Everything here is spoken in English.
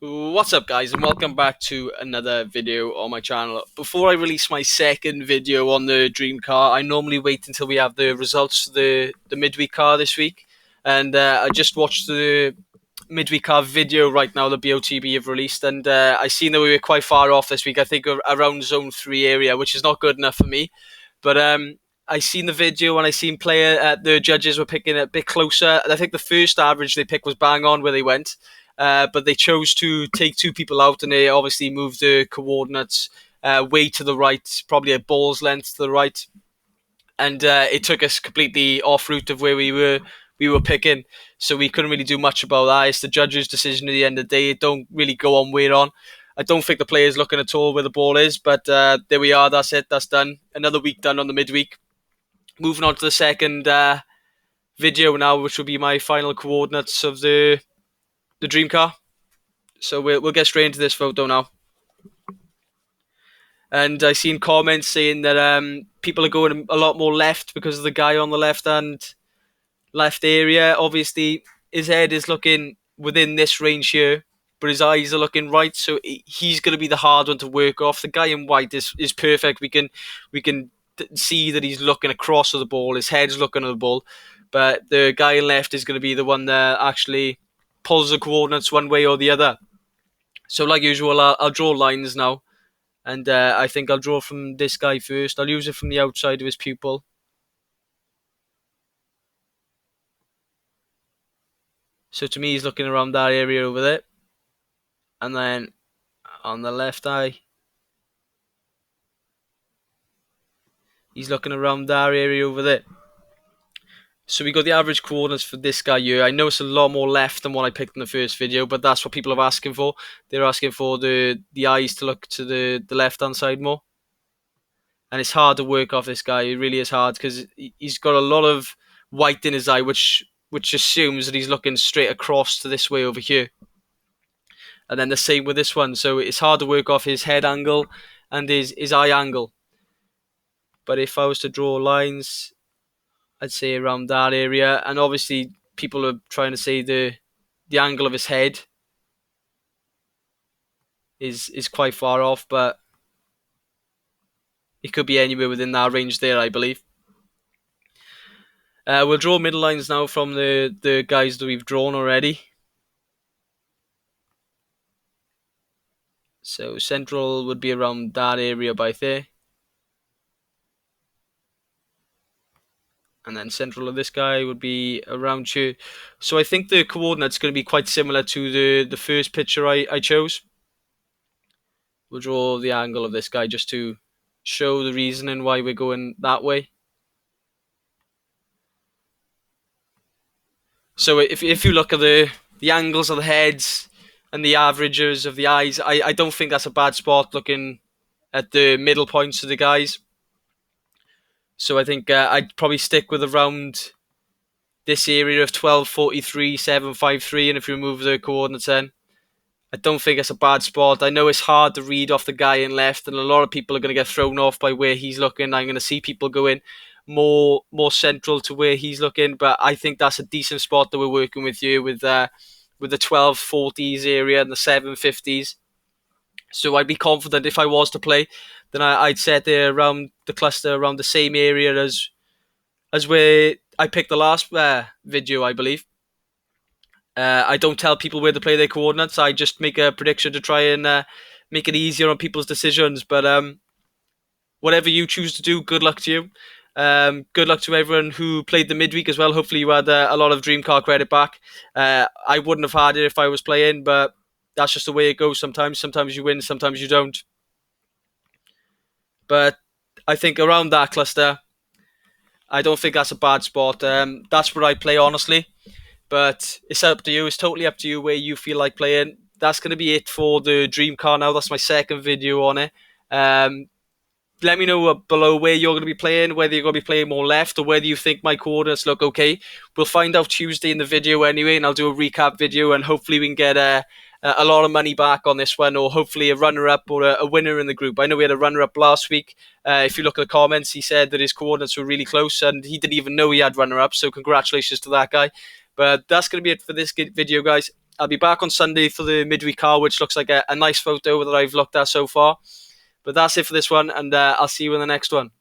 What's up, guys, and welcome back to another video on my channel. Before I release my second video on the dream car, I normally wait until we have the results of the midweek car this week. And I just watched the midweek car video right now the BOTB have released, and I seen that we were quite far off this week. I think around zone 3 area, which is not good enough for me. But I seen the video and I seen the judges were picking a bit closer. And I think the first average they picked was bang on where they went. But they chose to take two people out, and they obviously moved the coordinates way to the right, probably a ball's length to the right, and it took us completely off route of where we were picking. So we couldn't really do much about that. It's the judge's decision at the end of the day. It don't really go on where on. I don't think the player's looking at all where the ball is, but there we are. That's it. That's done. Another week done on the midweek. Moving on to the second video now, which will be my final coordinates of the dream car. So we'll get straight into this photo now. And I seen comments saying that people are going a lot more left because of the guy on the left area. Obviously, his head is looking within this range here, but his eyes are looking right. So he's going to be the hard one to work off. The guy in white is perfect. We can see that he's looking across at the ball. His head's looking at the ball, but the guy in left is going to be the one that actually pulls the coordinates one way or the other. So like usual, I'll draw lines now. And I think I'll draw from this guy first. I'll use it from the outside of his pupil. So to me, he's looking around that area over there. And then on the left eye, he's looking around that area over there. So we got the average coordinates for this guy here. I know it's a lot more left than what I picked in the first video, but that's what people are asking for. They're asking for the eyes to look to the left-hand side more. And it's hard to work off this guy. It really is hard because he's got a lot of white in his eye, which assumes that he's looking straight across to this way over here. And then the same with this one. So it's hard to work off his head angle and his eye angle. But if I was to draw lines, I'd say around that area. And obviously people are trying to say the angle of his head is quite far off, but it could be anywhere within that range there, I believe. We'll draw middle lines now from the guys that we've drawn already. So central would be around that area by there. And then central of this guy would be around here. So I think the coordinates going to be quite similar to the first picture I chose. We'll draw the angle of this guy just to show the reasoning why we're going that way. So if you look at the angles of the heads and the averages of the eyes, I don't think that's a bad spot looking at the middle points of the guys. So I think I'd probably stick with around this area of 1243, 753, and if you remove the coordinates then, I don't think it's a bad spot. I know it's hard to read off the guy in left, and a lot of people are going to get thrown off by where he's looking. I'm going to see people going more central to where he's looking, but I think that's a decent spot that we're working with here with the 1240s area and the 750s. So I'd be confident if I was to play, then I'd set there around the cluster, around the same area as where I picked the last video, I believe. I don't tell people where to play their coordinates. I just make a prediction to try and make it easier on people's decisions. But whatever you choose to do, good luck to you. Good luck to everyone who played the midweek as well. Hopefully you had a lot of dream car credit back. I wouldn't have had it if I was playing, but that's just the way it goes sometimes. Sometimes you win, sometimes you don't. But I think around that cluster, I don't think that's a bad spot. That's where I play, honestly. But it's up to you. It's totally up to you where you feel like playing. That's going to be it for the dream car now. That's my second video on it. Let me know below where you're going to be playing, whether you're going to be playing more left or whether you think my coordinates look okay. We'll find out Tuesday in the video anyway, and I'll do a recap video, and hopefully we can get a lot of money back on this one, or hopefully a runner-up or a winner in the group. I know we had a runner-up last week. If you look at the comments, he said that his coordinates were really close, and he didn't even know he had runner-up, so congratulations to that guy. But that's going to be it for this video, guys. I'll be back on Sunday for the midweek car, which looks like a nice photo that I've looked at so far. But that's it for this one, and I'll see you in the next one.